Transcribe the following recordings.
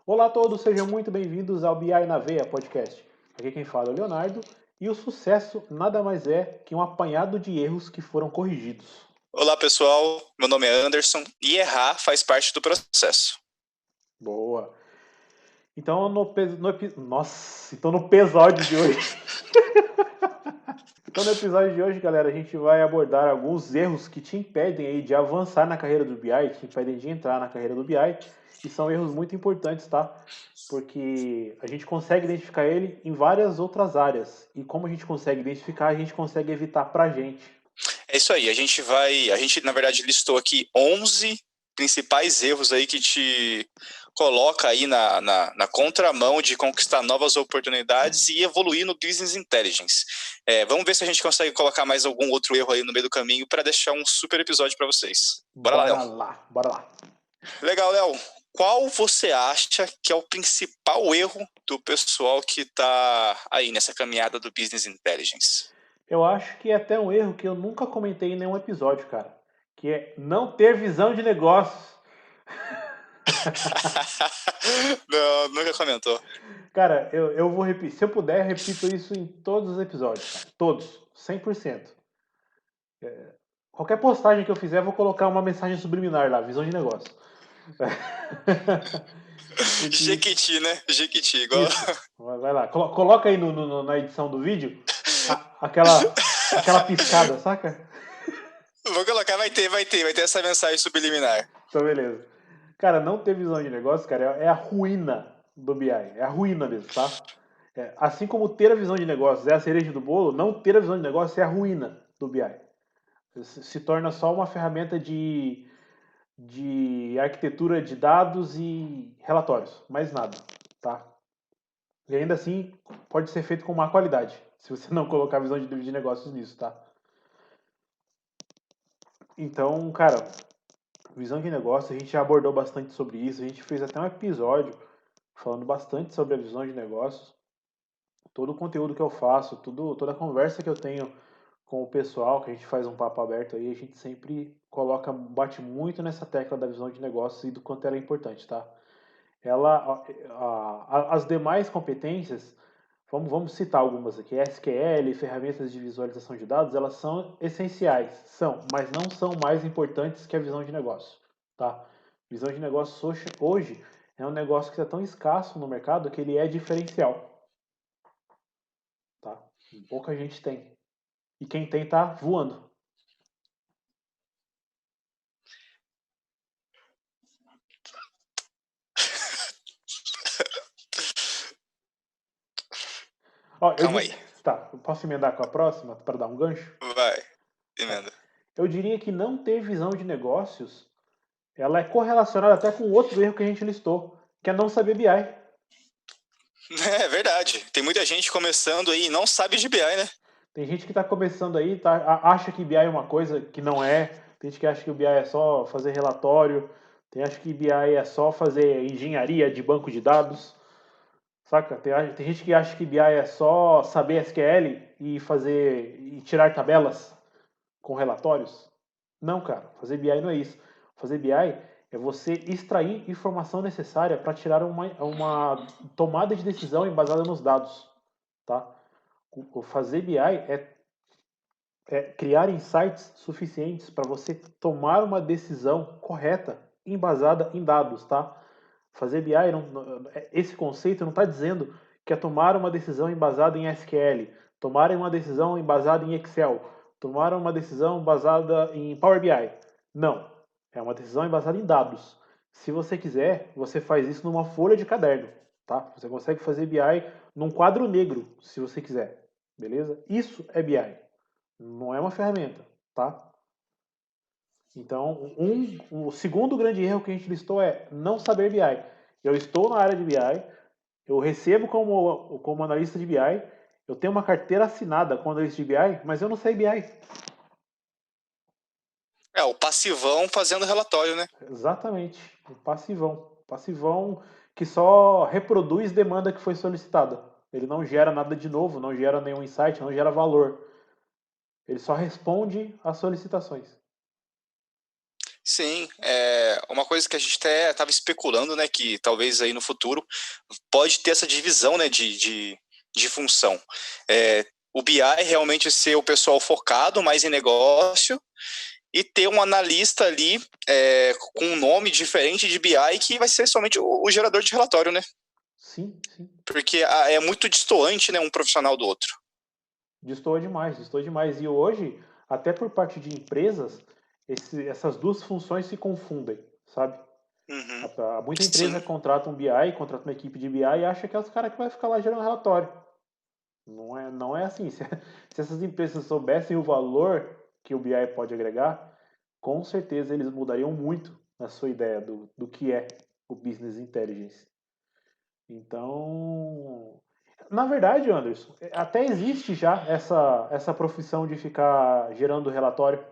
Olá a todos, sejam muito bem-vindos ao BI na Veia podcast. Aqui quem fala é o Leonardo e o sucesso nada mais é que um apanhado de erros que foram corrigidos. Olá pessoal, meu nome é Anderson e errar faz parte do processo. Boa! Então no episódio de hoje... Então no episódio de hoje, galera, a gente vai abordar alguns erros que te impedem aí de avançar na carreira do BI, te impedem de entrar na carreira do BI, e são erros muito importantes, tá? Porque a gente consegue identificar ele em várias outras áreas. E como a gente consegue identificar, a gente consegue evitar pra gente. É isso aí, a gente na verdade listou aqui 11 principais erros aí que te coloca aí na contramão de conquistar novas oportunidades e evoluir no Business Intelligence. Vamos ver se a gente consegue colocar mais algum outro erro aí no meio do caminho para deixar um super episódio para vocês. Bora lá, Léo. Bora lá. Legal, Léo. Qual você acha que é o principal erro do pessoal que está aí nessa caminhada do Business Intelligence? Eu acho que é até um erro que eu nunca comentei em nenhum episódio, cara. Que é não ter visão de negócios. Não, nunca comentou. Cara, eu vou repetir. Se eu puder, eu repito isso em todos os episódios, cara. Todos. 100%. Qualquer postagem que eu fizer, eu vou colocar uma mensagem subliminar lá, visão de negócio. Porque... Jequiti, né? Jequiti, igual. Isso. Vai lá. Coloca aí na edição do vídeo aquela piscada, saca? Vou colocar, vai ter essa mensagem subliminar. Então, beleza. Cara, não ter visão de negócio, cara, é a ruína do BI. É a ruína mesmo, tá? Assim como ter a visão de negócios é a cereja do bolo, não ter a visão de negócio é a ruína do BI. Se torna só uma ferramenta de arquitetura de dados e relatórios, mais nada, tá? E ainda assim pode ser feito com má qualidade, se você não colocar visão de negócios nisso, tá? Então, cara, visão de negócio, a gente já abordou bastante sobre isso, a gente fez até um episódio falando bastante sobre a visão de negócios. Todo o conteúdo que eu faço, toda a conversa que eu tenho com o pessoal, que a gente faz um papo aberto aí, a gente sempre bate muito nessa tecla da visão de negócios e do quanto ela é importante, tá? As demais competências, vamos citar algumas aqui, SQL, ferramentas de visualização de dados, elas são essenciais, mas não são mais importantes que a visão de negócio, tá? Visão de negócio hoje é um negócio que está tão escasso no mercado que ele é diferencial, tá? Pouca gente tem. E quem tem tá voando. Ó, Calma aí. Tá, eu posso emendar com a próxima para dar um gancho? Vai, Tá. emenda. Eu diria que não ter visão de negócios, ela é correlacionada até com outro erro que a gente listou, que é não saber BI. É verdade. Tem muita gente começando aí e não sabe de BI, né? Tem gente que está começando aí, acha que BI é uma coisa que não é. Tem gente que acha que o BI é só fazer relatório. Tem gente que BI é só fazer engenharia de banco de dados. Saca? Tem gente que acha que BI é só saber SQL e tirar tabelas com relatórios. Não, cara. Fazer BI não é isso. Fazer BI é você extrair informação necessária para tirar uma tomada de decisão embasada nos dados, tá? O fazer BI é criar insights suficientes para você tomar uma decisão correta, embasada em dados, tá? Fazer BI, esse conceito não está dizendo que é tomar uma decisão embasada em SQL, tomar uma decisão embasada em Excel, tomar uma decisão baseada em Power BI. Não, é uma decisão embasada em dados. Se você quiser, você faz isso numa folha de caderno, tá? Você consegue fazer BI num quadro negro, se você quiser, beleza? Isso é BI. Não é uma ferramenta, tá? Então, o segundo grande erro que a gente listou é não saber BI. Eu estou na área de BI, eu recebo como analista de BI, eu tenho uma carteira assinada como analista de BI, mas eu não sei BI. É, o passivão fazendo relatório, né? Exatamente, o passivão. Passivão que só reproduz demanda que foi solicitada. Ele não gera nada de novo, não gera nenhum insight, não gera valor. Ele só responde às solicitações. Sim, uma coisa que a gente até estava especulando, né, que talvez aí no futuro pode ter essa divisão, né, de função. O BI realmente ser o pessoal focado mais em negócio e ter um analista ali com um nome diferente de BI que vai ser somente o gerador de relatório, né? Sim, sim. Porque é muito distoante, né, um profissional do outro. Destoa demais, destoa demais. E hoje, até por parte de empresas, essas duas funções se confundem, sabe? Uhum. Muita empresa Sim. contrata um BI, contrata uma equipe de BI e acha que é os caras que vai ficar lá gerando relatório. Não é assim. Se essas empresas soubessem o valor que o BI pode agregar, com certeza eles mudariam muito na sua ideia do que é o Business Intelligence. Então, na verdade, Anderson, até existe já essa profissão de ficar gerando relatório.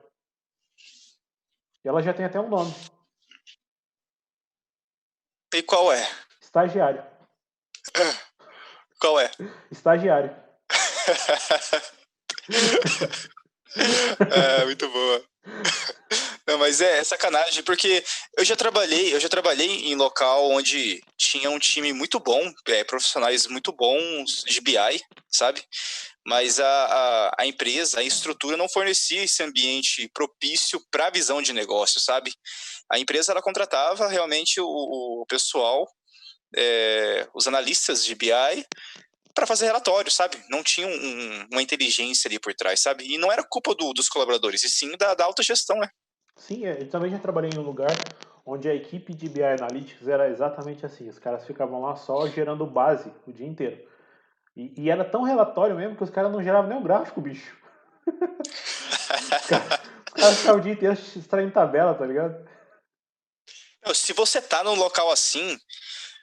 E ela já tem até um nome: E qual é? estagiário. Qual é? Estagiário. Muito boa. Não, mas é sacanagem, porque eu já trabalhei em local onde tinha um time muito bom, profissionais muito bons de BI, sabe? Mas a empresa, a estrutura não fornecia esse ambiente propício para a visão de negócio, sabe? A empresa ela contratava realmente o pessoal, os analistas de BI, para fazer relatório, sabe? Não tinha uma inteligência ali por trás, sabe? E não era culpa dos colaboradores, e sim da autogestão, né? Sim, eu também já trabalhei em um lugar onde a equipe de BI Analytics era exatamente assim. Os caras ficavam lá só gerando base o dia inteiro. E era tão relatório mesmo que os caras não geravam nem o gráfico, bicho. Os caras, os caras ficavam o dia inteiro extraindo tabela, tá ligado? Se você tá num local assim,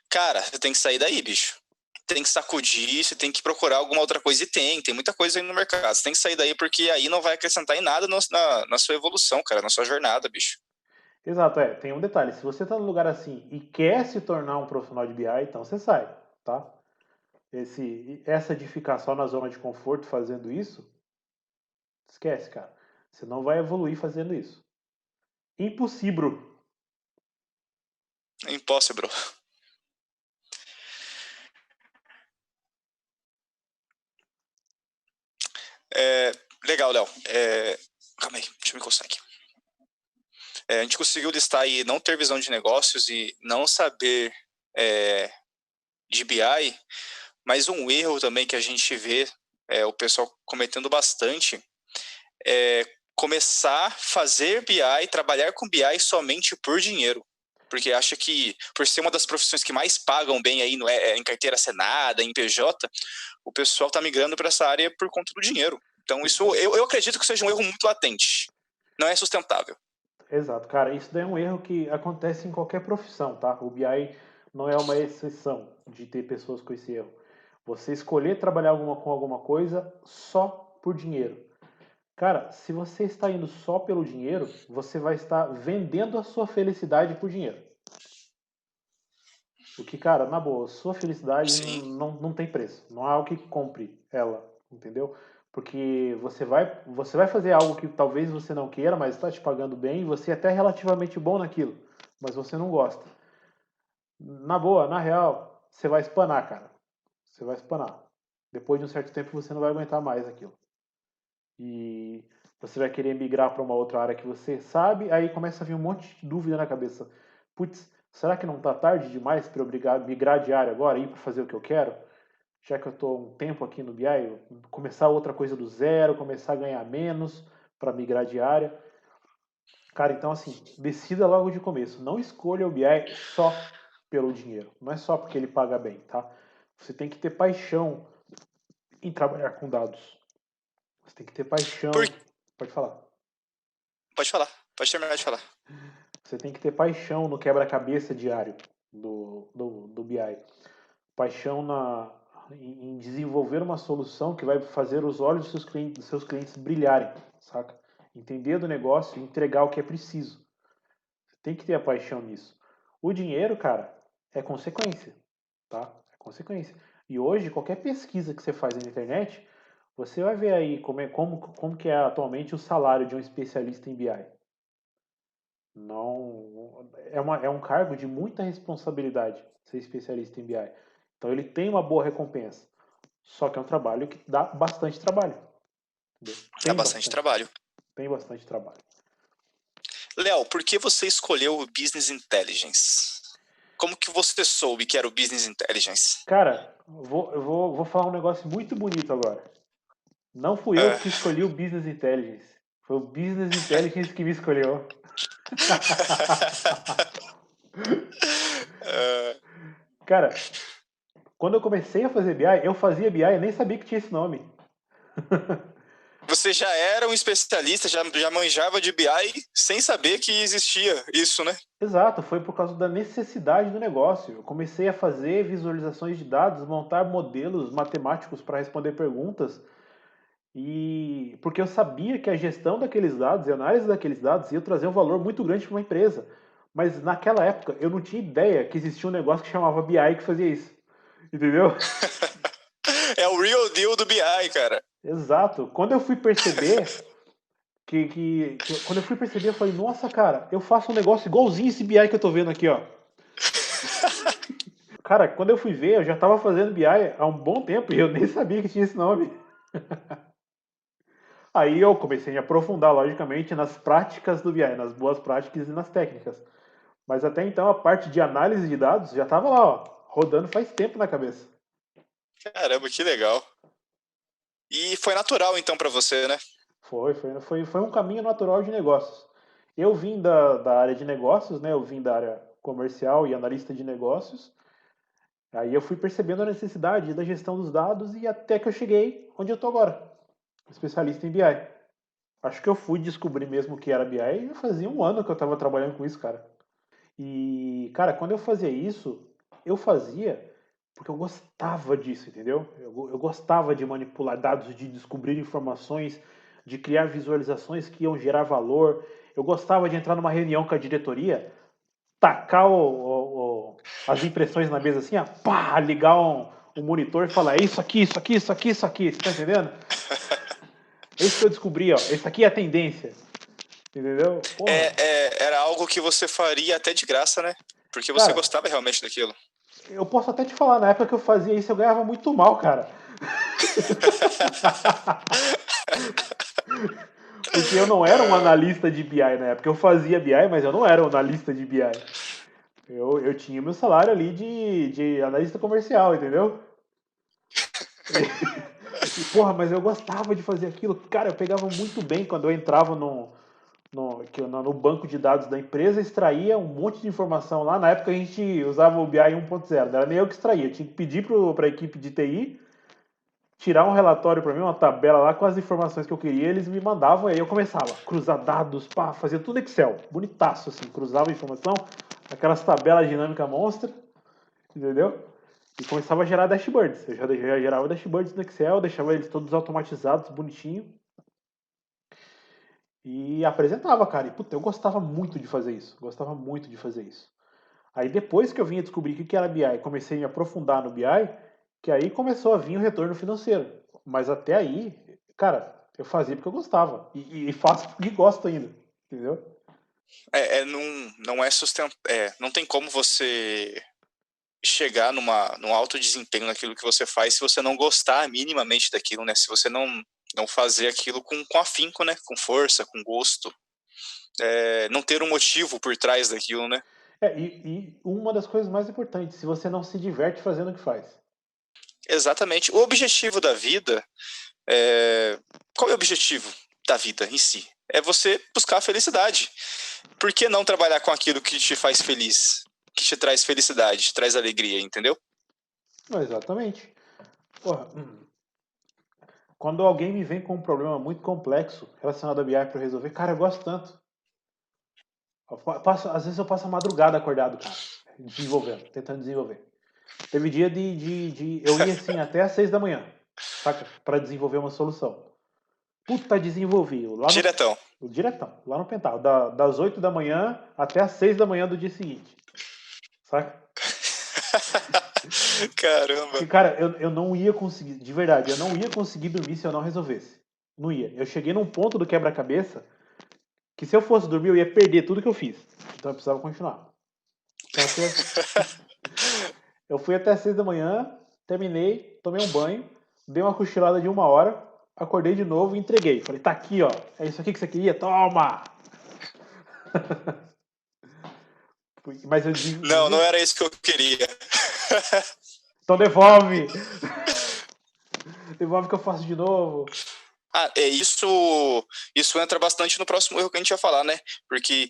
cara, você tem que sair daí, bicho. Tem que sacudir, você tem que procurar alguma outra coisa. E tem muita coisa aí no mercado. Você tem que sair daí porque aí não vai acrescentar em nada na sua evolução, cara, na sua jornada, bicho. Exato, tem um detalhe. Se você tá num lugar assim e quer se tornar um profissional de BI, então você sai, tá? Essa de ficar só na zona de conforto fazendo isso, esquece, cara. Você não vai evoluir fazendo isso. Impossível. É impossível. Legal, Léo. Calma aí, deixa eu me encostar aqui. A gente conseguiu listar aí não ter visão de negócios e não saber de BI, mas um erro também que a gente vê o pessoal cometendo bastante é começar a fazer BI, trabalhar com BI somente por dinheiro. Porque acha que, por ser uma das profissões que mais pagam bem aí em carteira assinada, em PJ, o pessoal está migrando para essa área por conta do dinheiro. Então, isso eu acredito que seja um erro muito latente. Não é sustentável. Exato, cara. Isso daí é um erro que acontece em qualquer profissão, tá? O BI não é uma exceção de ter pessoas com esse erro. Você escolher trabalhar com alguma coisa só por dinheiro. Cara, se você está indo só pelo dinheiro, você vai estar vendendo a sua felicidade por dinheiro. O que, cara, na boa, sua felicidade Sim. não tem preço. Não há o que compre ela, entendeu? Porque você vai fazer algo que talvez você não queira, mas está te pagando bem, e você é até relativamente bom naquilo, mas você não gosta. Na boa, na real, você vai espanar, cara. Você vai espanar. Depois de um certo tempo você não vai aguentar mais aquilo. E você vai querer migrar para uma outra área que você sabe, aí começa a vir um monte de dúvida na cabeça. Putz, será que não está tarde demais para eu migrar de área agora, ir para fazer o que eu quero? Já que eu estou um tempo aqui no BI, começar outra coisa do zero, começar a ganhar menos para migrar de área. Cara, então assim, decida logo de começo. Não escolha o BI só pelo dinheiro. Não é só porque ele paga bem, tá? Você tem que ter paixão em trabalhar com dados. Você tem que ter Por... paixão. Pode falar. Pode falar, pode terminar de falar. Você tem que ter paixão no quebra-cabeça diário do BI. Paixão em desenvolver uma solução que vai fazer os olhos dos seus clientes brilharem, saca? Entender do negócio e entregar o que é preciso. Você tem que ter a paixão nisso. O dinheiro, cara, é consequência, tá? É consequência. E hoje, qualquer pesquisa que você faz na internet, você vai ver aí como que é atualmente o salário de um especialista em BI. Não, é um cargo de muita responsabilidade ser especialista em BI. Então ele tem uma boa recompensa. Só que é um trabalho que dá bastante trabalho. Entendeu? Dá bastante trabalho. Tem bastante trabalho. Léo, por que você escolheu o Business Intelligence? Como que você soube que era o Business Intelligence? Cara, eu vou falar um negócio muito bonito agora. Não fui eu que escolhi o Business Intelligence. Foi o Business Intelligence que me escolheu. Cara, quando eu comecei a fazer BI, eu fazia BI e nem sabia que tinha esse nome. Você já era um especialista, já manjava de BI sem saber que existia isso, né? Exato, foi por causa da necessidade do negócio. Eu comecei a fazer visualizações de dados, montar modelos matemáticos para responder perguntas, e porque eu sabia que a gestão daqueles dados e a análise daqueles dados ia trazer um valor muito grande para uma empresa. Mas naquela época eu não tinha ideia que existia um negócio que chamava BI que fazia isso. Entendeu? É o real deal do BI, cara. Exato. Quando eu fui perceber quando eu fui perceber, eu falei, nossa, cara, eu faço um negócio igualzinho esse BI que eu tô vendo aqui, ó. Cara, quando eu fui ver, eu já tava fazendo BI há um bom tempo e eu nem sabia que tinha esse nome. Aí eu comecei a me aprofundar, logicamente, nas práticas do BI, nas boas práticas e nas técnicas. Mas até então a parte de análise de dados já tava lá, ó, rodando faz tempo na cabeça. Caramba, que legal. E foi natural então para você, né? Foi um caminho natural de negócios. Eu vim da área de negócios, né? Eu vim da área comercial e analista de negócios. Aí eu fui percebendo a necessidade da gestão dos dados e até que eu cheguei onde eu tô agora, especialista em BI. Acho que eu fui descobrir mesmo que era BI e fazia um ano que eu estava trabalhando com isso, cara. E, cara, quando eu fazia isso, eu fazia porque eu gostava disso, entendeu? Eu gostava de manipular dados, de descobrir informações, de criar visualizações que iam gerar valor. Eu gostava de entrar numa reunião com a diretoria, tacar as impressões na mesa assim, ó, pá, ligar um monitor e falar, é isso aqui, isso aqui, isso aqui, isso aqui, você tá entendendo? É isso que eu descobri, ó, esse aqui é a tendência, entendeu? Porra, Era algo que você faria até de graça, né? Porque você cara, gostava realmente daquilo. eu posso até te falar, na época que eu fazia isso, eu ganhava muito mal, cara. Porque eu não era um analista de BI na época. Eu fazia BI, mas eu não era um analista de BI. Eu tinha meu salário ali de analista comercial, entendeu? Porra, mas eu gostava de fazer aquilo. Cara, eu pegava muito bem quando eu entrava no banco de dados da empresa, extraía um monte de informação lá. Na época a gente usava o BI 1.0, não era nem eu que extraía. Eu tinha que pedir para a equipe de TI tirar um relatório para mim, uma tabela lá com as informações que eu queria, eles me mandavam, aí eu começava a cruzar dados, pá, fazia tudo Excel, bonitaço assim, cruzava a informação, aquelas tabelas dinâmicas monstras, entendeu? E começava a gerar dashboards. Eu já gerava dashboards no Excel, deixava eles todos automatizados, bonitinho. E apresentava, cara. E puta, eu gostava muito de fazer isso. Gostava muito de fazer isso. Aí depois que eu vim a descobrir o que era BI e comecei a me aprofundar no BI, que aí começou a vir o retorno financeiro. Mas até aí, cara, eu fazia porque eu gostava. E faço porque gosto ainda. Entendeu? Não é não tem como você chegar num alto desempenho naquilo que você faz se você não gostar minimamente daquilo, né? Se você não fazer aquilo com afinco, né? Com força, com gosto. Não ter um motivo por trás daquilo, né? E uma das coisas mais importantes, se você não se diverte fazendo o que faz. Exatamente. O objetivo da vida qual é o objetivo da vida em si? É você buscar a felicidade. Por que não trabalhar com aquilo que te faz feliz? Que te traz felicidade, te traz alegria, entendeu? Não, exatamente. Porra, quando alguém me vem com um problema muito complexo relacionado a BI para resolver, cara, eu gosto tanto. Às vezes eu passo a madrugada acordado, cara, desenvolvendo, tentando desenvolver. Teve dia eu ia assim até às 6 da manhã, saca? Para desenvolver uma solução. Puta, desenvolvi. Diretão. Diretão, lá no Pental. Das 8 da manhã até às 6 da manhã do dia seguinte. Saca? Caramba. Porque, cara, eu não ia conseguir, de verdade, eu não ia conseguir dormir se eu não resolvesse. Não ia. Eu cheguei num ponto do quebra-cabeça que se eu fosse dormir eu ia perder tudo que eu fiz. Então eu precisava continuar. Então, eu fui até 6 da manhã, terminei, tomei um banho, dei uma cochilada de 1 hora, acordei de novo e entreguei. Falei, tá aqui, ó. É isso aqui que você queria? Toma! Mas eu Não, não era isso que eu queria. Então devolve! Devolve que eu faço de novo. Isso entra bastante no próximo erro que a gente vai falar, né? Porque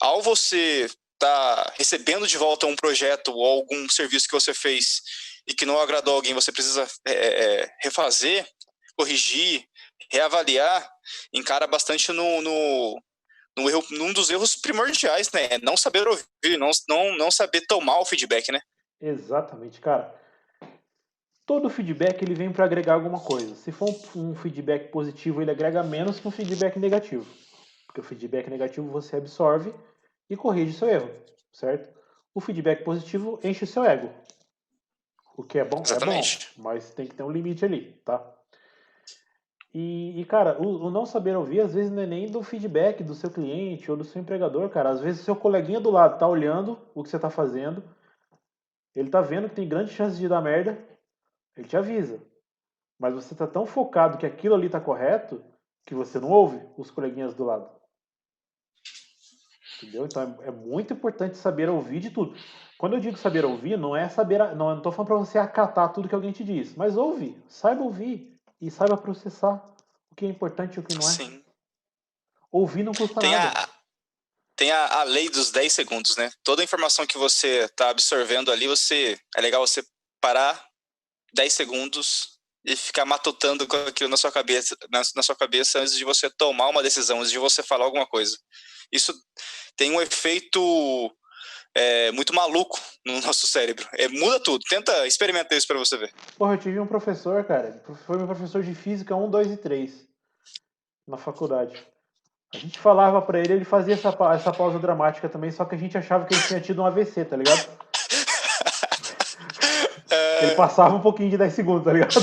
ao você tá recebendo de volta um projeto ou algum serviço que você fez e que não agradou alguém, você precisa refazer, corrigir, reavaliar, encara bastante num dos erros primordiais, né? Não saber ouvir, não saber tomar o feedback, né? Exatamente, cara. Todo feedback ele vem para agregar alguma coisa. Se for um feedback positivo, ele agrega menos que um feedback negativo. Porque o feedback negativo você absorve e corrige seu erro, certo? O feedback positivo enche o seu ego. O que é bom, Exatamente. mas tem que ter um limite ali, tá? Cara, o não saber ouvir, às vezes, não é nem do feedback do seu cliente ou do seu empregador, cara. Às vezes, o seu coleguinha do lado tá olhando o que você tá fazendo, ele tá vendo que tem grande chance de dar merda, ele te avisa. Mas você tá tão focado que aquilo ali tá correto que você não ouve os coleguinhas do lado. Entendeu? Então é muito importante saber ouvir de tudo. Quando eu digo saber ouvir, não é saber. Não estou falando para você acatar tudo que alguém te diz, mas ouve, saiba ouvir e saiba processar o que é importante e o que não é. Sim. Ouvir não custa Tem nada. Tem a lei dos 10 segundos, né? Toda a informação que você está absorvendo ali, é legal você parar 10 segundos e ficar matutando com aquilo na sua cabeça, na sua cabeça antes de você tomar uma decisão, antes de você falar alguma coisa. Isso tem um efeito muito maluco no nosso cérebro. Muda tudo. Tenta experimentar isso para você ver. Porra, eu tive um professor, cara, foi meu professor de física 1, 2 e 3 na faculdade. A gente falava pra ele, ele fazia essa pausa dramática também, só que a gente achava que ele tinha tido um AVC, tá ligado? Ele passava um pouquinho de 10 segundos, tá ligado?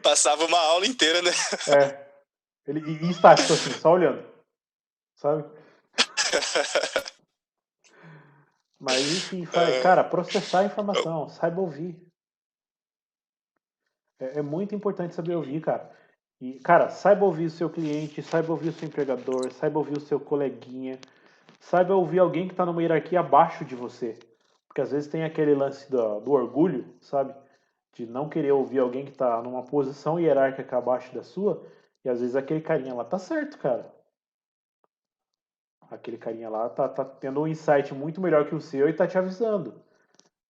Passava uma aula inteira, né? Ele estático assim, só olhando. Sabe? Mas enfim, cara, processar a informação, saiba ouvir. É muito importante saber ouvir, cara. E, cara, saiba ouvir o seu cliente, saiba ouvir o seu empregador, saiba ouvir o seu coleguinha, saiba ouvir alguém que está numa hierarquia abaixo de você. Porque às vezes tem aquele lance do orgulho, sabe? De não querer ouvir alguém que está numa posição hierárquica abaixo da sua, e às vezes aquele carinha lá tá certo, cara. Aquele carinha lá tá tendo um insight muito melhor que o seu e tá te avisando.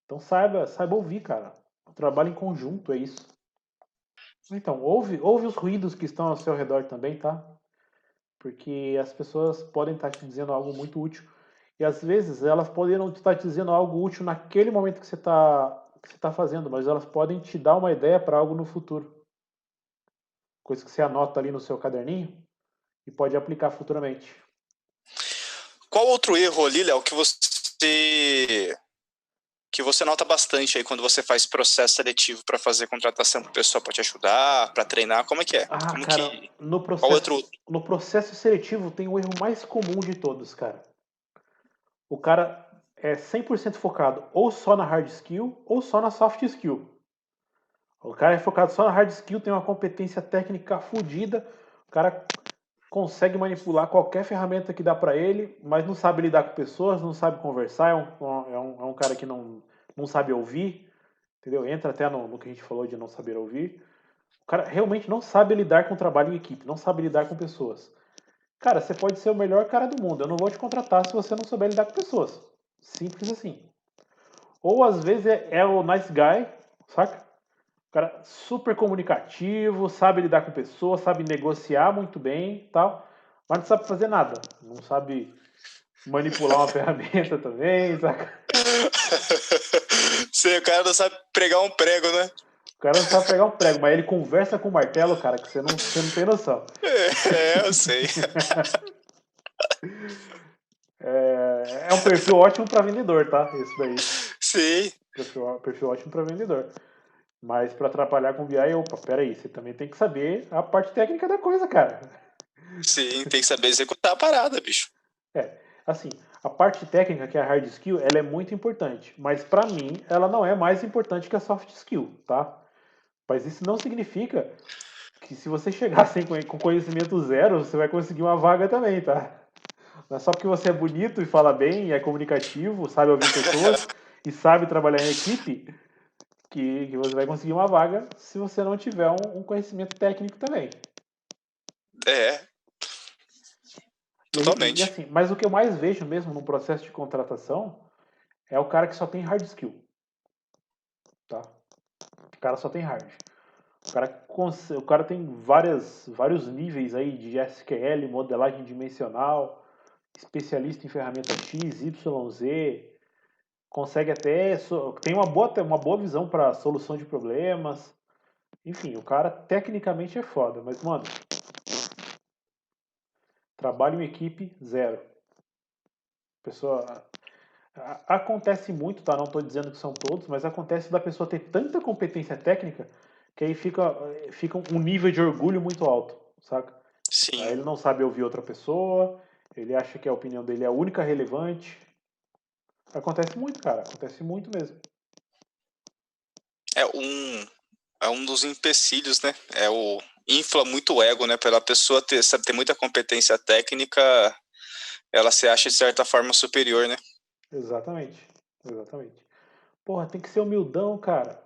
Então saiba ouvir, cara. O trabalho em conjunto é isso. Então, ouve os ruídos que estão ao seu redor também, tá? Porque as pessoas podem estar te dizendo algo muito útil. E às vezes elas poderiam estar te dizendo algo útil naquele momento que você tá fazendo, mas elas podem te dar uma ideia para algo no futuro. Coisa que você anota ali no seu caderninho e pode aplicar futuramente. Qual outro erro ali, Léo, que você nota bastante aí quando você faz processo seletivo para fazer contratação para o pessoal para te ajudar, para treinar? Como é que é? Cara, Qual outro? no processo seletivo tem o erro mais comum de todos, cara. O cara é 100% focado ou só na hard skill ou só na soft skill. O cara é focado só na hard skill, tem uma competência técnica fodida, o cara consegue manipular qualquer ferramenta que dá para ele, mas não sabe lidar com pessoas, não sabe conversar, é um cara que não sabe ouvir, entendeu? Entra até no que a gente falou de não saber ouvir. O cara realmente não sabe lidar com trabalho em equipe, não sabe lidar com pessoas. Cara, você pode ser o melhor cara do mundo, eu não vou te contratar se você não souber lidar com pessoas. Simples assim. Ou às vezes é o nice guy, saca? O cara super comunicativo, sabe lidar com pessoas, sabe negociar muito bem tal, mas não sabe fazer nada. Não sabe manipular uma ferramenta também, saca? O cara não sabe pregar um prego, né? O cara não sabe pegar um prego, mas ele conversa com o martelo, cara, que você não tem noção. Eu sei. É um perfil ótimo para vendedor, tá? Esse daí. Sim. Perfil ótimo para vendedor. Mas para atrapalhar com o BI, opa, peraí, você também tem que saber a parte técnica da coisa, cara. Sim, tem que saber executar a parada, bicho. Assim, a parte técnica, que é a hard skill, ela é muito importante, mas para mim ela não é mais importante que a soft skill, tá? Mas isso não significa que se você chegar sem, com conhecimento zero, você vai conseguir uma vaga também, tá? Não é só porque você é bonito e fala bem, é comunicativo, sabe ouvir pessoas e sabe trabalhar em equipe, que você vai conseguir uma vaga se você não tiver um conhecimento técnico também. É, E totalmente. assim, mas o que eu mais vejo mesmo no processo de contratação é o cara que só tem hard skill, tá? O cara só tem hard. O cara tem vários níveis aí de SQL, modelagem dimensional, especialista em ferramenta X, Y, Z, consegue até tem uma boa visão para solução de problemas. Enfim, o cara tecnicamente é foda, mas mano, trabalho em equipe zero. Pessoa acontece muito, tá? Não estou dizendo que são todos, mas acontece da pessoa ter tanta competência técnica que aí fica um nível de orgulho muito alto, saca? Aí Sim. ele não sabe ouvir outra pessoa, ele acha que a opinião dele é a única relevante. Acontece muito, cara, acontece muito mesmo. É um dos empecilhos, né? Infla muito o ego, né? Pela pessoa sabe, ter muita competência técnica, ela se acha de certa forma superior, né? Exatamente, exatamente. Porra, tem que ser humildão, cara.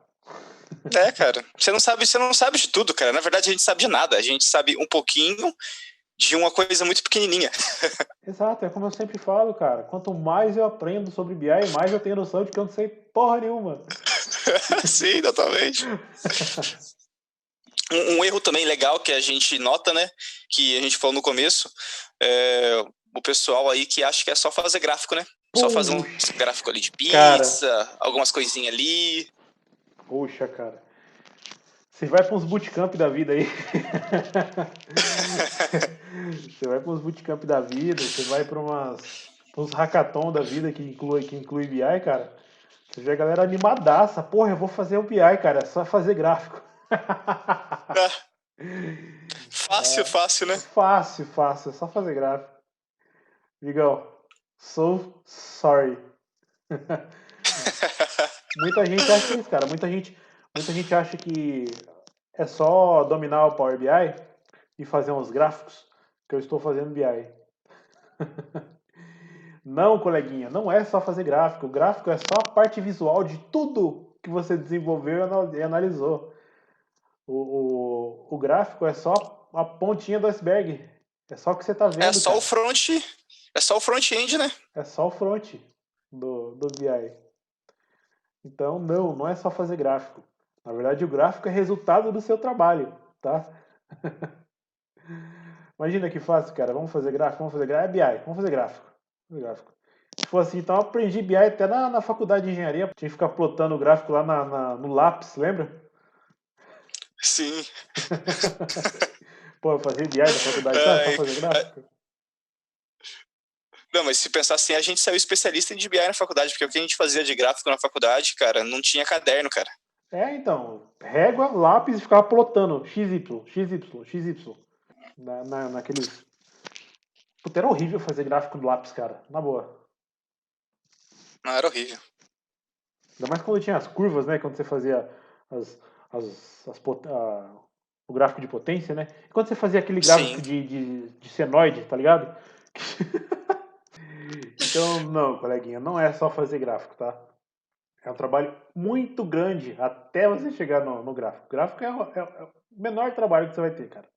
É, cara. Você não sabe de tudo, cara. Na verdade, a gente sabe de nada. A gente sabe um pouquinho de uma coisa muito pequenininha. Exato, é como eu sempre falo, cara. Quanto mais eu aprendo sobre BI, mais eu tenho noção de que eu não sei porra nenhuma. Sim, totalmente. Um erro também legal que a gente nota, né? Que a gente falou no começo, é o pessoal aí que acha que é só fazer gráfico, né? Só fazer um Puxa, gráfico ali de cara. pizza, algumas coisinhas ali. Puxa, cara. Você vai para uns bootcamp da vida aí. Você vai para uns bootcamp da vida, você vai para uns hackathon da vida que inclui BI, cara. Você vê a galera animadaça. Porra, eu vou fazer o BI, cara. É só fazer gráfico. É, fácil, fácil, né? Fácil, fácil. É só fazer gráfico. Migão, so sorry. Muita gente acha isso, cara. Muita gente acha que é só dominar o Power BI e fazer uns gráficos que eu estou fazendo BI. Não, coleguinha, não é só fazer gráfico. O gráfico é só a parte visual de tudo que você desenvolveu e analisou. O gráfico é só a pontinha do iceberg. É só o que você está É vendo, só o cara. front, é só o front-end, né? É só o front do BI. Então, não é só fazer gráfico. Na verdade, o gráfico é resultado do seu trabalho, tá? Imagina que fácil, cara. Vamos fazer gráfico, vamos fazer gráfico. É BI, vamos fazer gráfico. Fazer gráfico. Se for assim, então eu aprendi BI até na faculdade de engenharia. Tinha que ficar plotando o gráfico lá no lápis, lembra? Sim. Pô, eu fazia BI na faculdade, tá? Só Ai, fazer gráfico? não, mas se pensar assim, a gente saiu especialista em DBI na faculdade, porque o que a gente fazia de gráfico na faculdade, cara, não tinha caderno, cara. Então, régua, lápis e ficava plotando XY, XY, XY. Naqueles. Puta, era horrível fazer gráfico do lápis, cara. Na boa. Não, era horrível. Ainda mais quando tinha as curvas, né? Quando você fazia as, o gráfico de potência, né? E quando você fazia aquele gráfico Sim. de senoide, tá ligado? Então, não, coleguinha, não é só fazer gráfico, tá? É um trabalho muito grande até você chegar no gráfico. O gráfico é o menor trabalho que você vai ter, cara.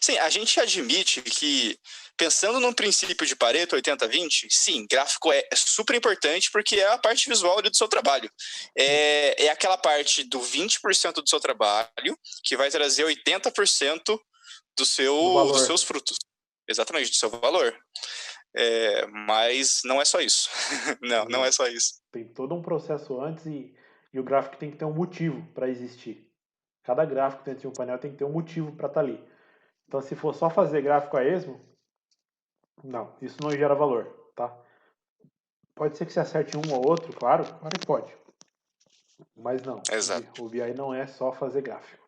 Sim, a gente admite que, pensando no princípio de Pareto 80-20, sim, gráfico é super importante porque é a parte visual do seu trabalho. É aquela parte do 20% do seu trabalho que vai trazer 80% Do dos valor. seus frutos. Exatamente, do seu valor. Mas não é só isso. Não, não é Não. só isso. Tem todo um processo antes e o gráfico tem que ter um motivo para existir. Cada gráfico dentro de um painel tem que ter um motivo para estar ali. Então, se for só fazer gráfico a esmo, não, isso não gera valor, tá? Pode ser que você acerte um ou outro, claro que pode. Mas não, Exato. o BI não é só fazer gráfico.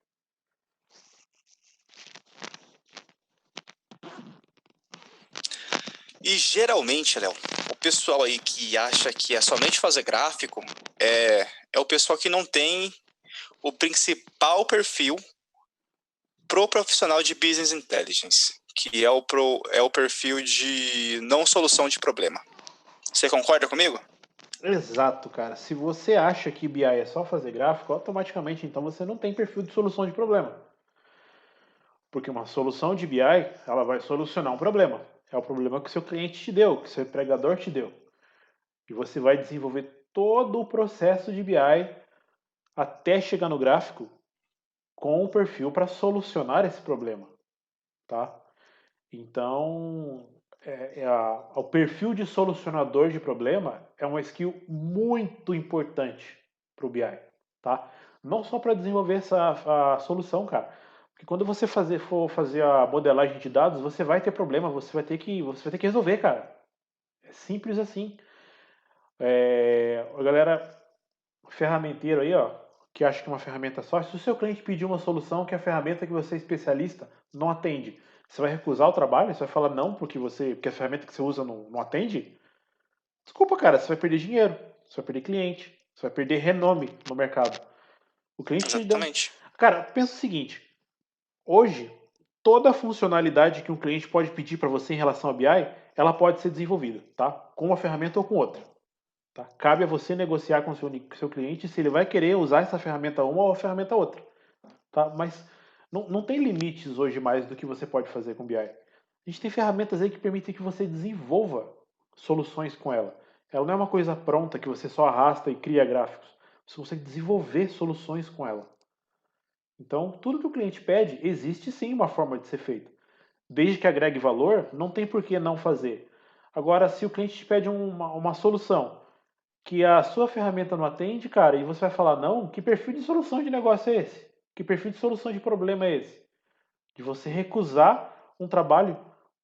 E geralmente, Léo, o pessoal aí que acha que é somente fazer gráfico é o pessoal que não tem o principal perfil pro profissional de Business Intelligence, que é o perfil de não solução de problema. Você concorda comigo? Exato, cara. Se você acha que BI é só fazer gráfico, automaticamente então você não tem perfil de solução de problema. Porque uma solução de BI, ela vai solucionar um problema. É o problema que o seu cliente te deu, que o seu empregador te deu. E você vai desenvolver todo o processo de BI até chegar no gráfico com o perfil para solucionar esse problema, tá? Então, o perfil de solucionador de problema é uma skill muito importante para o BI, tá? Não só para desenvolver a solução, cara. Porque quando você for fazer a modelagem de dados, você vai ter problema, você vai ter que resolver, cara. É simples assim. A galera ferramenteiro aí, ó, que acha que uma ferramenta só, se o seu cliente pedir uma solução que a ferramenta que você é especialista não atende, você vai recusar o trabalho? Você vai falar não porque a ferramenta que você usa não atende? Desculpa, cara, você vai perder dinheiro, você vai perder cliente, você vai perder renome no mercado. O cliente te deu. Exatamente. Cara, pensa o seguinte: hoje, toda a funcionalidade que um cliente pode pedir para você em relação a BI, ela pode ser desenvolvida, tá? Com uma ferramenta ou com outra. Tá? Cabe a você negociar com o seu cliente se ele vai querer usar essa ferramenta uma ou a ferramenta outra. Tá? Mas não tem limites hoje mais do que você pode fazer com BI. A gente tem ferramentas aí que permitem que você desenvolva soluções com ela. Ela não é uma coisa pronta que você só arrasta e cria gráficos. Você consegue desenvolver soluções com ela. Então, tudo que o cliente pede, existe sim uma forma de ser feito. Desde que agregue valor, não tem por que não fazer. Agora, se o cliente te pede uma solução que a sua ferramenta não atende, cara, e você vai falar, não, que perfil de solução de negócio é esse? Que perfil de solução de problema é esse? De você recusar um trabalho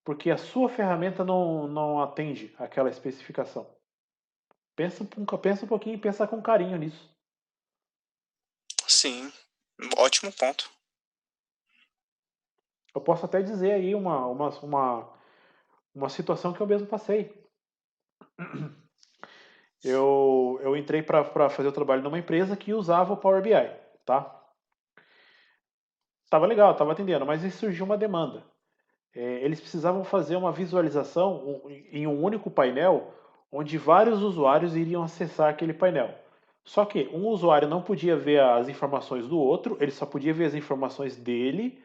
porque a sua ferramenta não atende aquela especificação. Pensa um pouquinho e pensa com carinho nisso. Sim, ótimo ponto. Eu posso até dizer aí uma situação que eu mesmo passei. Eu entrei para fazer o trabalho numa empresa que usava o Power BI, tá? Tava legal, tava atendendo, mas aí surgiu uma demanda. Eles precisavam fazer uma visualização em um único painel, onde vários usuários iriam acessar aquele painel. Só que um usuário não podia ver as informações do outro, ele só podia ver as informações dele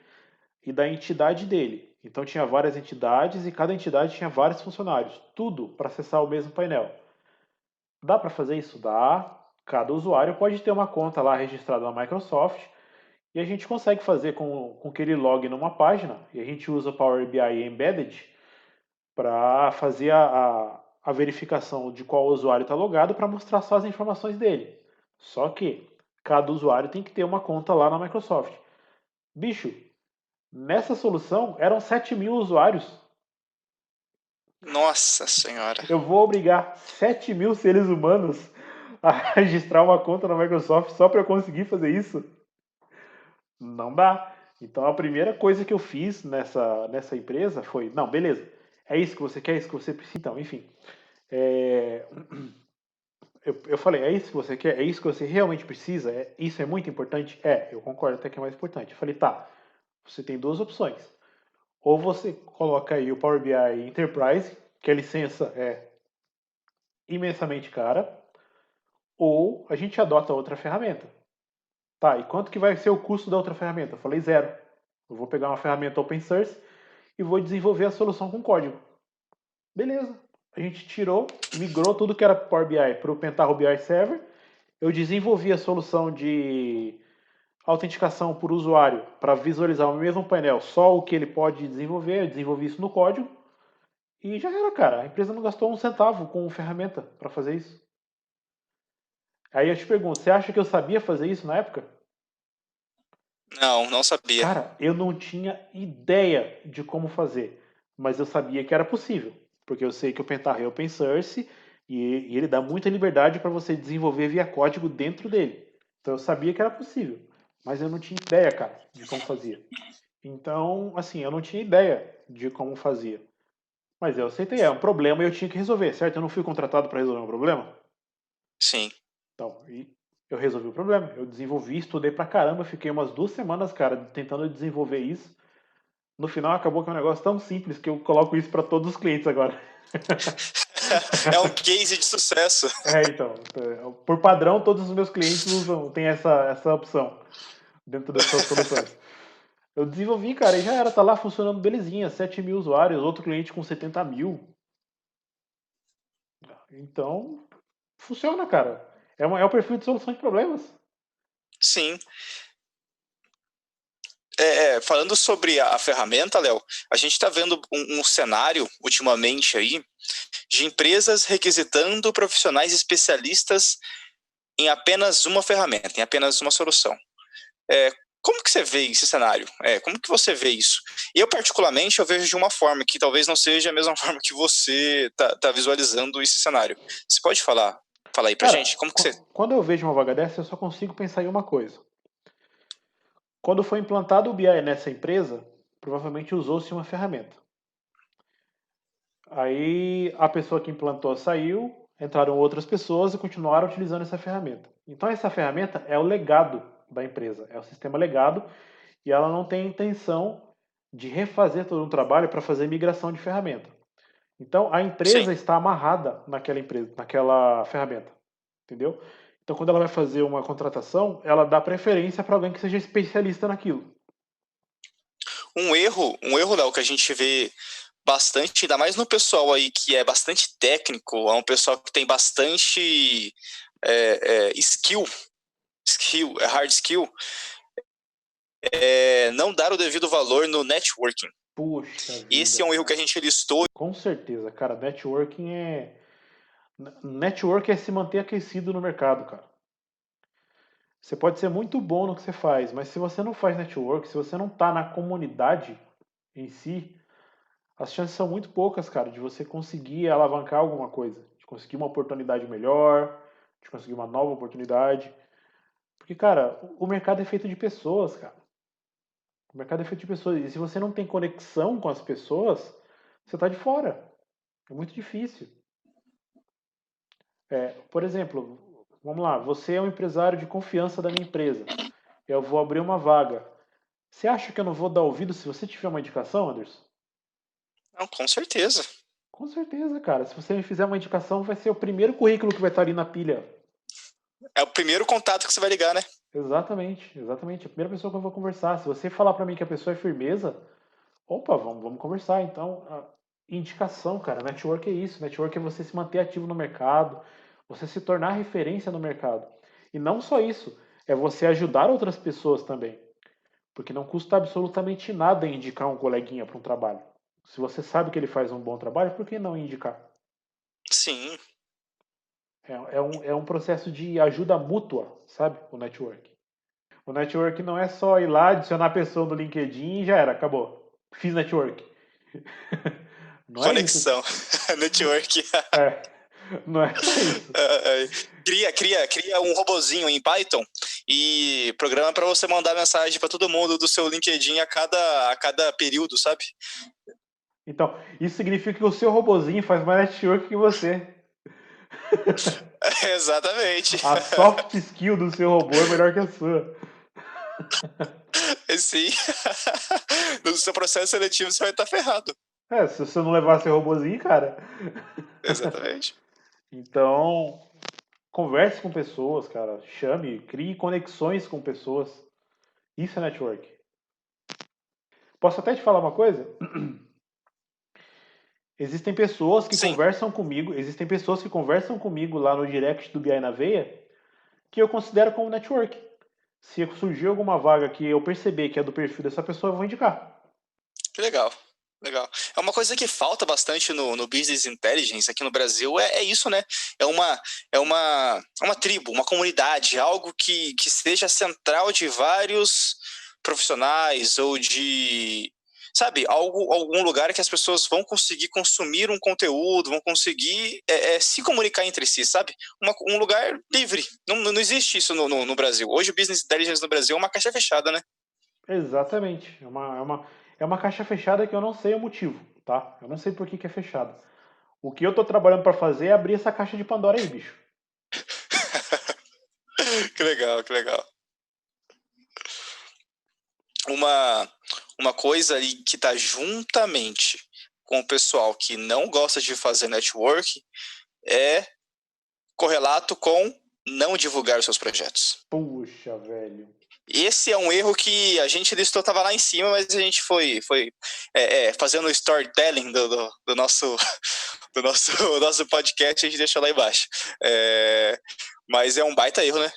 e da entidade dele. Então tinha várias entidades e cada entidade tinha vários funcionários, tudo para acessar o mesmo painel. Dá para fazer isso? Dá. Cada usuário pode ter uma conta lá registrada na Microsoft e a gente consegue fazer com que ele logue numa página e a gente usa o Power BI Embedded para fazer a verificação de qual usuário está logado para mostrar só as informações dele. Só que cada usuário tem que ter uma conta lá na Microsoft. Bicho, nessa solução eram 7.000 usuários. Nossa senhora. Eu vou obrigar 7.000 seres humanos a registrar uma conta na Microsoft só para eu conseguir fazer isso? Não dá. Então a primeira coisa que eu fiz nessa empresa foi, não, beleza, é isso que você quer, é isso que você precisa, então, enfim. É, eu falei, é isso que você quer, é isso que você realmente precisa, isso é muito importante? Eu concordo até que é mais importante. Eu falei, tá, você tem duas opções. Ou você coloca aí o Power BI Enterprise, que a licença é imensamente cara, ou a gente adota outra ferramenta. Tá, e quanto que vai ser o custo da outra ferramenta? Eu falei zero. Eu vou pegar uma ferramenta open source e vou desenvolver a solução com código. Beleza. A gente tirou, migrou tudo que era Power BI para o Pentaho BI Server. Eu desenvolvi a solução de autenticação por usuário para visualizar o mesmo painel, só o que ele pode desenvolver. Eu desenvolvi isso no código e já era, cara. A empresa não gastou um centavo com ferramenta para fazer isso. Aí eu te pergunto, você acha que eu sabia fazer isso na época? Não sabia. Cara, eu não tinha ideia de como fazer, mas eu sabia que era possível, porque eu sei que o Pentaho é open source e ele dá muita liberdade para você desenvolver via código dentro dele. Então eu sabia que era possível, mas eu não tinha ideia, cara, de como fazia. Então, assim, eu não tinha ideia de como fazia. Mas eu aceitei, é um problema e eu tinha que resolver, certo? Eu não fui contratado para resolver um problema? Sim. Então, e eu resolvi o problema. Eu desenvolvi, estudei pra caramba, fiquei umas 2 semanas, cara, tentando desenvolver isso. No final acabou que é um negócio tão simples que eu coloco isso para todos os clientes agora. É um case de sucesso. Então, por padrão, todos os meus clientes usam, tem essa opção dentro dessas soluções. Eu desenvolvi, cara, e já era, tá lá funcionando belezinha, 7 mil usuários, outro cliente com 70 mil. Então, funciona, cara. É o perfil de solução de problemas. Sim. Falando sobre a ferramenta, Léo, a gente está vendo um cenário ultimamente aí de empresas requisitando profissionais especialistas em apenas uma ferramenta, em apenas uma solução. Como que você vê esse cenário? Como que você vê isso? Eu, particularmente, eu vejo de uma forma que talvez não seja a mesma forma que você tá visualizando esse cenário. Você pode falar aí pra gente? Cara, Como que você... quando eu vejo uma vaga dessa, eu só consigo pensar em uma coisa. Quando foi implantado o BI nessa empresa, provavelmente usou-se uma ferramenta. Aí a pessoa que implantou saiu, entraram outras pessoas e continuaram utilizando essa ferramenta. Então essa ferramenta é o legado da empresa, é o sistema legado e ela não tem intenção de refazer todo um trabalho para fazer migração de ferramenta. Então a Sim, empresa está amarrada naquela empresa, naquela ferramenta, entendeu? Então quando ela vai fazer uma contratação, ela dá preferência para alguém que seja especialista naquilo. um erro, Léo, que a gente vê bastante, ainda mais no pessoal aí que é bastante técnico, é um pessoal que tem bastante hard skill, não dar o devido valor no networking. Puxa Esse vida, é um erro que cara. a gente listou. Com certeza, cara. Network é se manter aquecido no mercado, cara. Você pode ser muito bom no que você faz, mas se você não faz network, se você não tá na comunidade em si, as chances são muito poucas, cara, de você conseguir alavancar alguma coisa, de conseguir uma oportunidade melhor, de conseguir uma nova oportunidade. Porque, cara, o mercado é feito de pessoas, cara. O mercado é feito de pessoas. E se você não tem conexão com as pessoas, você tá de fora. É muito difícil. Por exemplo, vamos lá, você é um empresário de confiança da minha empresa. Eu vou abrir uma vaga. Você acha que eu não vou dar ouvido se você tiver uma indicação, Anderson? Não, com certeza. Com certeza, cara. Se você me fizer uma indicação, vai ser o primeiro currículo que vai estar ali na pilha. É o primeiro contato que você vai ligar, né? Exatamente, exatamente. A primeira pessoa que eu vou conversar. Se você falar para mim que a pessoa é firmeza, opa, vamos conversar. Então, indicação, cara. Network é isso. Network é você se manter ativo no mercado, você se tornar referência no mercado. E não só isso, é você ajudar outras pessoas também. Porque não custa absolutamente nada indicar um coleguinha para um trabalho. Se você sabe que ele faz um bom trabalho, por que não indicar? Sim. É um processo de ajuda mútua, sabe? O network. O network não é só ir lá, adicionar a pessoa no LinkedIn e já era, acabou. Fiz network. Não é isso. Conexão. Network. É, não é só isso. Cria um robozinho em Python e programa para você mandar mensagem para todo mundo do seu LinkedIn a cada período, sabe? Então, isso significa que o seu robozinho faz mais network que você. Exatamente. A soft skill do seu robô é melhor que a sua. Sim. No seu processo seletivo você vai estar ferrado. Se você não levar seu robozinho, cara. Exatamente. Então, converse com pessoas, cara. Chame, crie conexões com pessoas. Isso é network. Posso até te falar uma coisa? Sim. Existem pessoas que conversam comigo lá no direct do BI na Veia que eu considero como network. Se surgir alguma vaga que eu perceber que é do perfil dessa pessoa, eu vou indicar. Que legal. Legal. É uma coisa que falta bastante no Business Intelligence aqui no Brasil, é isso, né? É uma tribo, uma comunidade, algo que seja central de vários profissionais ou de, sabe, algum lugar que as pessoas vão conseguir consumir um conteúdo, vão conseguir se comunicar entre si, sabe? Um lugar livre. Não existe isso no Brasil. Hoje o Business Intelligence no Brasil é uma caixa fechada, né? Exatamente. É uma caixa fechada que eu não sei o motivo. tá? Eu não sei por que é fechado. O que eu tô trabalhando para fazer é abrir essa caixa de Pandora aí, bicho. Que legal, que legal. Uma coisa ali que está juntamente com o pessoal que não gosta de fazer network é correlato com não divulgar os seus projetos. Puxa, velho. Esse é um erro que a gente listou, estava lá em cima, mas a gente foi fazendo o storytelling do nosso nosso podcast, a gente deixou lá embaixo. Mas é um baita erro, né?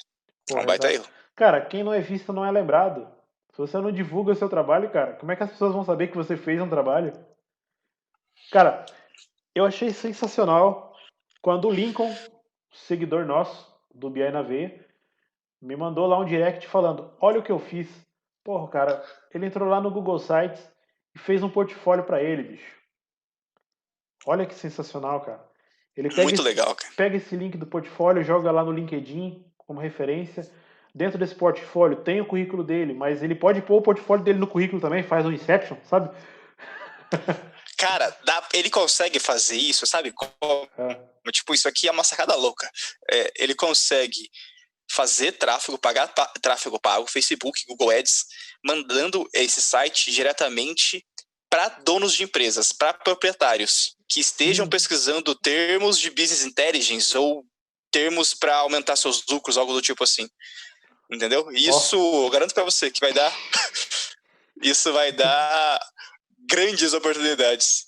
Porra, É um baita exato. erro. Cara, quem não é visto não é lembrado. Se você não divulga o seu trabalho, cara, como é que as pessoas vão saber que você fez um trabalho? Cara, eu achei sensacional quando o Lincoln, seguidor nosso, do BI na Veia, me mandou lá um direct falando: olha o que eu fiz. Porra, cara, ele entrou lá no Google Sites e fez um portfólio para ele, bicho. Olha que sensacional, cara. Ele Muito legal, cara. pega esse link do portfólio, joga lá no LinkedIn como referência. Dentro desse portfólio tem o currículo dele, mas ele pode pôr o portfólio dele no currículo também, faz um Inception, sabe? Cara, ele consegue fazer isso, sabe? Tipo, isso aqui é uma sacada louca. Ele consegue fazer tráfego, pagar tráfego pago, Facebook, Google Ads, mandando esse site diretamente para donos de empresas, para proprietários que estejam pesquisando termos de business intelligence ou termos para aumentar seus lucros, algo do tipo assim. Entendeu? Isso, eu garanto para você que vai dar isso vai dar grandes oportunidades.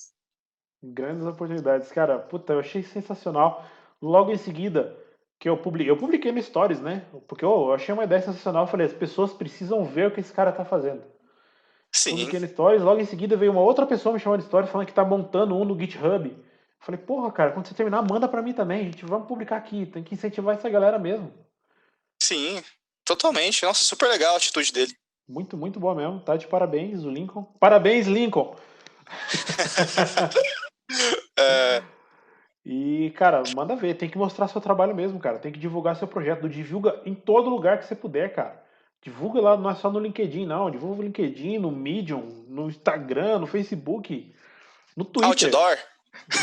Grandes oportunidades. Cara, puta, eu achei sensacional. Logo em seguida, que eu publiquei no Stories, né? Porque eu achei uma ideia sensacional. Eu falei, as pessoas precisam ver o que esse cara tá fazendo. Sim. Publiquei no Stories, logo em seguida veio uma outra pessoa me chamando de Stories falando que tá montando um no GitHub. Eu falei, porra, cara, quando você terminar, manda pra mim também. A gente vamos publicar aqui. Tem que incentivar essa galera mesmo. Sim, totalmente. Nossa, super legal a atitude dele. Muito, muito boa mesmo. Tá de parabéns, o Lincoln. Parabéns, Lincoln! E, cara, manda ver. Tem que mostrar seu trabalho mesmo, cara. Tem que divulgar seu projeto. Divulga em todo lugar que você puder, cara. Divulga lá, não é só no LinkedIn, não. Divulga no LinkedIn, no Medium, no Instagram, no Facebook, no Twitter. Outdoor?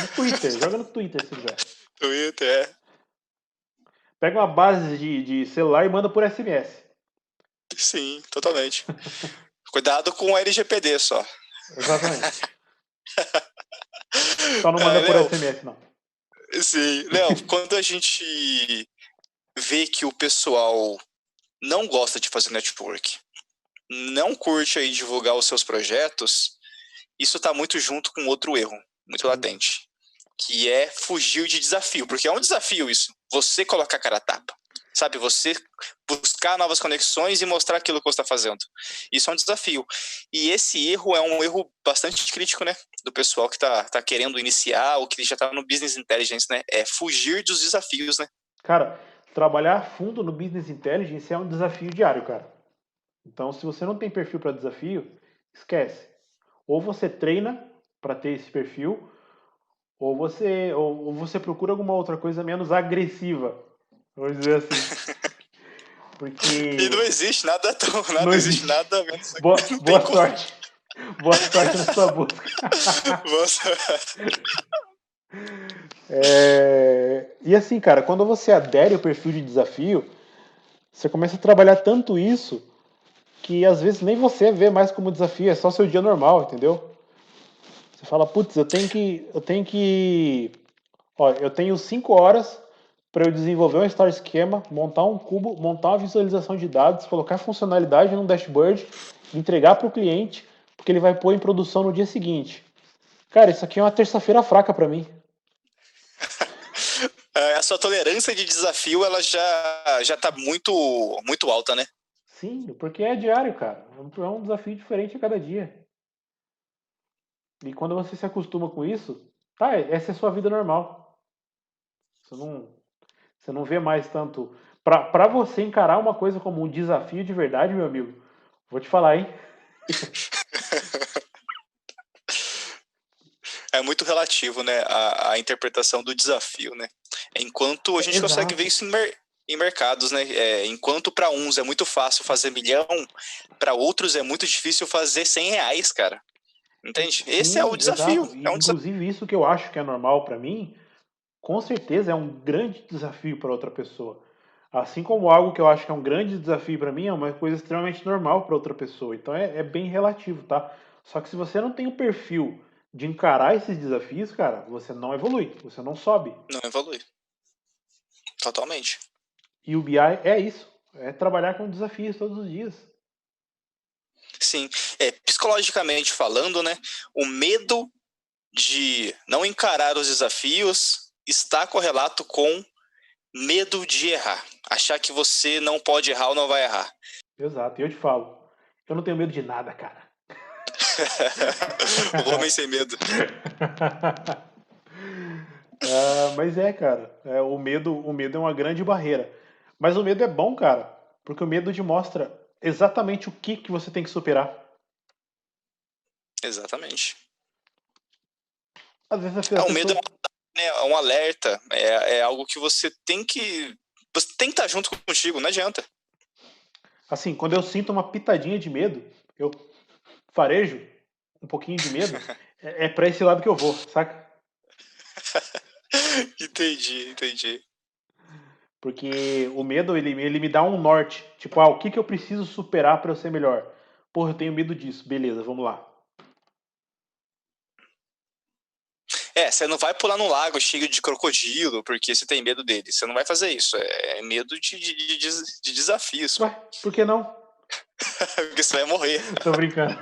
No Twitter. Joga no Twitter se quiser. Twitter, Pega uma base de celular e manda por SMS. Sim, totalmente. Cuidado com o LGPD só. Exatamente. Só não manda por SMS, não. Sim. Léo, quando a gente vê que o pessoal não gosta de fazer network, não curte aí divulgar os seus projetos, isso está muito junto com outro erro, muito latente, que é fugir de desafio, porque é um desafio isso, você colocar a cara a tapa, sabe? Você buscar novas conexões e mostrar aquilo que você está fazendo. Isso é um desafio. E esse erro é um erro bastante crítico, né? Do pessoal que tá querendo iniciar ou que já está no Business Intelligence, né? É fugir dos desafios, né? Cara, trabalhar a fundo no Business Intelligence é um desafio diário, cara. Então, se você não tem perfil para desafio, esquece. Ou você treina para ter esse perfil, ou você procura alguma outra coisa menos agressiva, vamos dizer assim. Porque E não existe nada não existe existe. nada menos Boa, não boa tem sorte. Boa sorte na sua busca. E assim, cara, quando você adere ao perfil de desafio, você começa a trabalhar tanto isso que às vezes nem você vê mais como desafio, é só seu dia normal, entendeu? Você fala, putz, eu tenho 5 horas para eu desenvolver um Star Schema, montar um cubo, montar uma visualização de dados, colocar funcionalidade num dashboard, entregar para o cliente, porque ele vai pôr em produção no dia seguinte. Cara, isso aqui é uma terça-feira fraca para mim. A sua tolerância de desafio, ela já tá muito alta, né? Sim, porque é diário, cara. É um desafio diferente a cada dia. E quando você se acostuma com isso, tá, essa é a sua vida normal. Você não vê mais tanto. Pra você encarar uma coisa como um desafio de verdade, meu amigo, vou te falar, hein? É muito relativo, né? A interpretação do desafio, né? Enquanto a gente consegue ver isso em mercados, né? Enquanto para uns é muito fácil fazer milhão, para outros é muito difícil fazer R$100, cara. Entende? Esse é o desafio. Exato. É um desafio. Inclusive, isso que eu acho que é normal pra mim, com certeza é um grande desafio para outra pessoa. Assim como algo que eu acho que é um grande desafio pra mim, é uma coisa extremamente normal para outra pessoa. Então é bem relativo, tá? Só que se você não tem o perfil de encarar esses desafios, cara, você não evolui, você não sobe. Não evolui. Totalmente. E o BI é isso, é trabalhar com desafios todos os dias. Sim. Psicologicamente falando, né? O medo de não encarar os desafios está correlato com medo de errar. Achar que você não pode errar ou não vai errar. Exato, e eu te falo, eu não tenho medo de nada, cara. O homem sem medo. Mas cara, o medo é uma grande barreira. Mas o medo é bom, cara, porque o medo te mostra exatamente o que você tem que superar. Exatamente. Às vezes a O medo pessoa. é um alerta. É algo que você tem que. Você tem que estar junto contigo, não adianta. Assim, quando eu sinto uma pitadinha de medo, eu farejo um pouquinho de medo, é pra esse lado que eu vou, saca? Entendi. Porque o medo, ele me dá um norte. Tipo, o que eu preciso superar pra eu ser melhor? Porra, eu tenho medo disso. Beleza, vamos lá. Você não vai pular num lago cheio de crocodilo porque você tem medo dele. Você não vai fazer isso. É medo de desafios, Ué, pô. por que não? Porque você vai morrer. Tô brincando.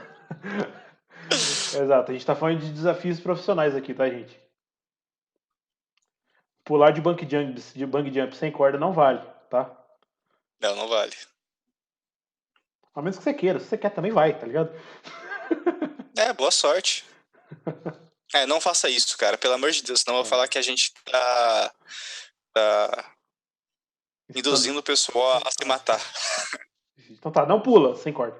Exato, a gente tá falando de desafios profissionais aqui, tá, gente? Pular de bang jump sem corda não vale, tá? Não, não vale. A menos que você queira. Se você quer, também vai, tá ligado? Boa sorte. Não faça isso, cara. Pelo amor de Deus. Senão eu vou É, falar que a gente tá incitando. induzindo o pessoal a se matar. Então tá, não pula sem corda.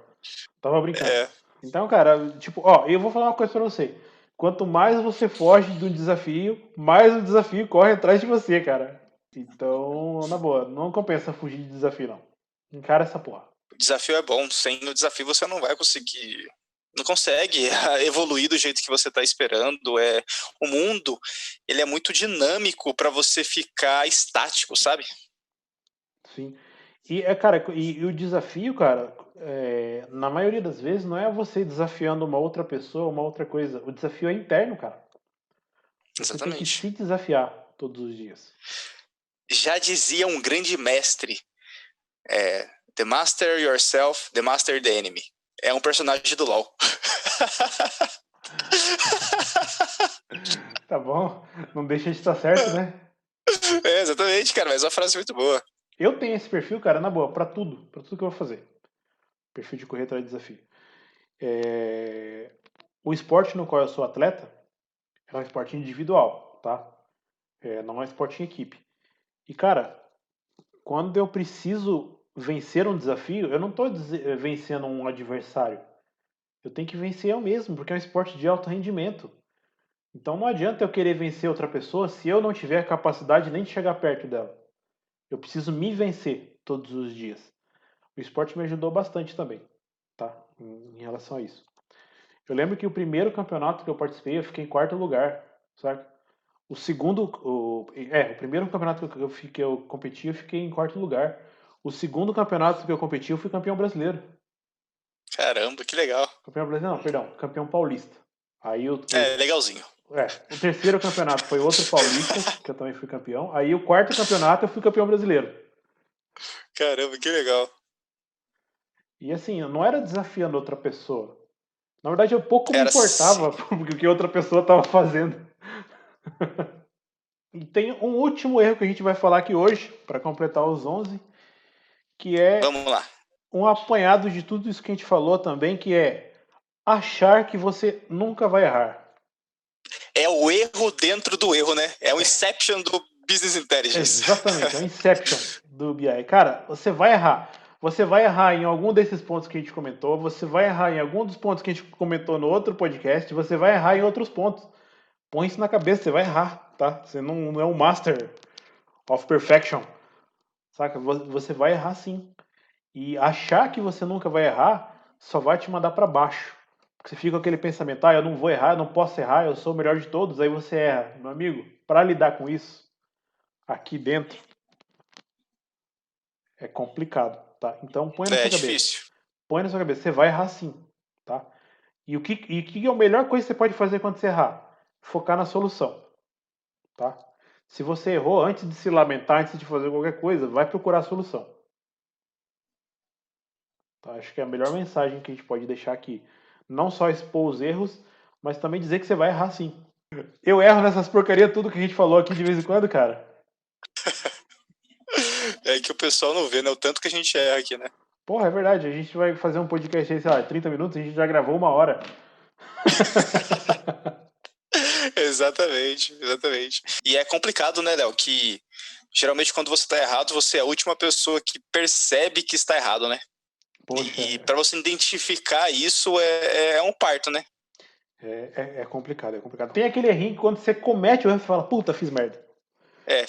Tava brincando. É. Então, cara, tipo, eu vou falar uma coisa pra você. Quanto mais você foge do desafio, mais o desafio corre atrás de você, cara. Então, na boa, não compensa fugir de desafio, não. Encara essa porra. O desafio é bom. Sem o desafio você não vai conseguir. Não consegue evoluir do jeito que você está esperando. O mundo, ele é muito dinâmico para você ficar estático, sabe? Sim. Cara, e o desafio, cara, na maioria das vezes não é você desafiando uma outra pessoa, uma outra coisa. O desafio é interno, cara. Você tem que Exatamente. se desafiar todos os dias. Já dizia um grande mestre, The Master Yourself, The Master the Enemy. É um personagem do LoL. Tá bom? Não deixa de estar certo, né? Exatamente, cara, mas é uma frase muito boa. Eu tenho esse perfil, cara, na boa, pra tudo que eu vou fazer. Perfil de correr atrás de desafio. O esporte no qual eu sou atleta é um esporte individual, tá? Não é um esporte em equipe. E, cara, quando eu preciso vencer um desafio, eu não estou vencendo um adversário. Eu tenho que vencer eu mesmo, porque é um esporte de alto rendimento. Então não adianta eu querer vencer outra pessoa se eu não tiver capacidade nem de chegar perto dela. Eu preciso me vencer todos os dias. O esporte me ajudou bastante também, tá? Em relação a isso. Eu lembro que o primeiro campeonato que eu participei, eu fiquei em quarto lugar, sabe? O segundo, o primeiro campeonato que eu competi, eu fiquei em quarto lugar. O segundo campeonato que eu competi, eu fui campeão brasileiro. Caramba, que legal. Campeão brasileiro, não, perdão, campeão paulista. Aí Legalzinho. o terceiro campeonato foi outro paulista, que eu também fui campeão. Aí o quarto campeonato eu fui campeão brasileiro. Caramba, que legal. E assim, eu não era desafiando outra pessoa. Na verdade, eu pouco me Era importava assim. com o que outra pessoa estava fazendo. E tem um último erro que a gente vai falar aqui hoje, para completar os 11, que é Vamos lá. um apanhado de tudo isso que a gente falou também, que é achar que você nunca vai errar. É o erro dentro do erro, né? É o Inception do Business Intelligence. Exatamente, é o Inception do BI. Cara, você vai errar. Você vai errar em algum desses pontos que a gente comentou, você vai errar em algum dos pontos que a gente comentou no outro podcast, você vai errar em outros pontos. Põe isso na cabeça, você vai errar, tá? Você não é um master of perfection, saca? Você vai errar sim. E achar que você nunca vai errar só vai te mandar para baixo. Você fica com aquele pensamento, eu não vou errar, eu não posso errar, eu sou o melhor de todos, aí você erra. Meu amigo, para lidar com isso, aqui dentro, é complicado, tá? Então põe na É sua cabeça. difícil. Põe na sua cabeça, você vai errar sim, tá? E o que é a melhor coisa que você pode fazer quando você errar? Focar na solução, tá? Se você errou, antes de se lamentar, antes de fazer qualquer coisa, vai procurar a solução. Tá? Acho que é a melhor mensagem que a gente pode deixar aqui. Não só expor os erros, mas também dizer que você vai errar sim. Eu erro nessas porcarias tudo que a gente falou aqui de vez em quando, cara. É que o pessoal não vê, né? O tanto que a gente erra aqui, né? Porra, é verdade. A gente vai fazer um podcast aí, sei lá, 30 minutos, a gente já gravou 1 hora. Exatamente, exatamente. E é complicado, né, Léo? Que geralmente quando você tá errado, você é a última pessoa que percebe que está errado, né? Poxa, E para você identificar isso é um parto, né? é complicado, é complicado. Tem aquele errinho que quando você comete o erro, você fala, puta, fiz merda. É,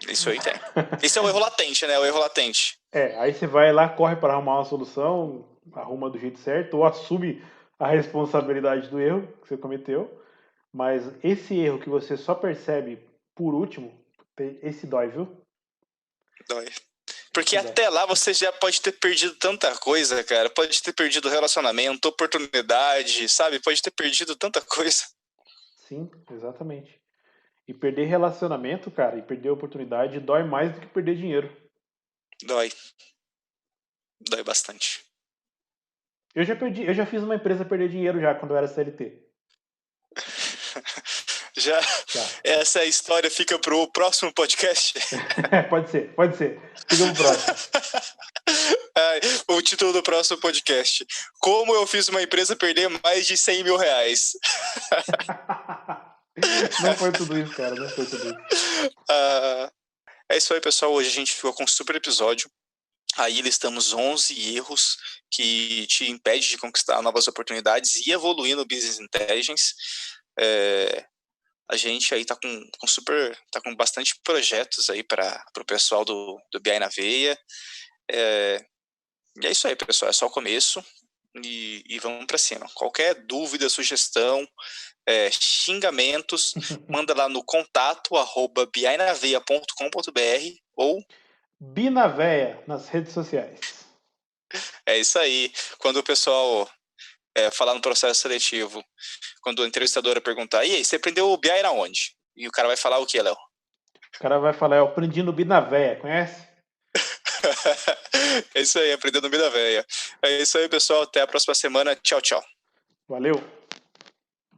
isso aí tem. Esse é o erro latente, né? O erro latente. Aí você vai lá, corre para arrumar uma solução, arruma do jeito certo, ou assume a responsabilidade do erro que você cometeu. Mas esse erro que você só percebe por último, esse dói, viu? Dói. Porque Esse dói. até lá você já pode ter perdido tanta coisa, cara. Pode ter perdido relacionamento, oportunidade, sabe? Pode ter perdido tanta coisa. Sim, exatamente. E perder relacionamento, cara, e perder oportunidade dói mais do que perder dinheiro. Dói. Dói bastante. Eu já fiz uma empresa perder dinheiro já quando eu era CLT. Já Já. essa história fica pro próximo podcast. Pode ser, pode ser. Fica pro próximo. O título do próximo podcast: Como eu fiz uma empresa perder mais de 100 mil reais. Não foi tudo isso, cara. Não foi tudo isso. É isso aí, pessoal. Hoje a gente ficou com um super episódio. Aí listamos 11 erros que te impedem de conquistar novas oportunidades e evoluir no Business Intelligence. A gente aí tá com bastante projetos aí para o pessoal do BI na Veia. E é isso aí, pessoal. É só o começo e vamos para cima. Qualquer dúvida, sugestão, xingamentos, manda lá no contato@binaveia.com.br ou Binaveia nas redes sociais. é isso aí. Quando o pessoal falar no processo seletivo, quando a entrevistadora perguntar, e aí, você aprendeu o BI na onde? E o cara vai falar o que, Léo? O cara vai falar, eu aprendi no Binaveia, conhece? É isso aí, aprendendo no Binaveia. É isso aí, pessoal. Até a próxima semana. Tchau, tchau. Valeu!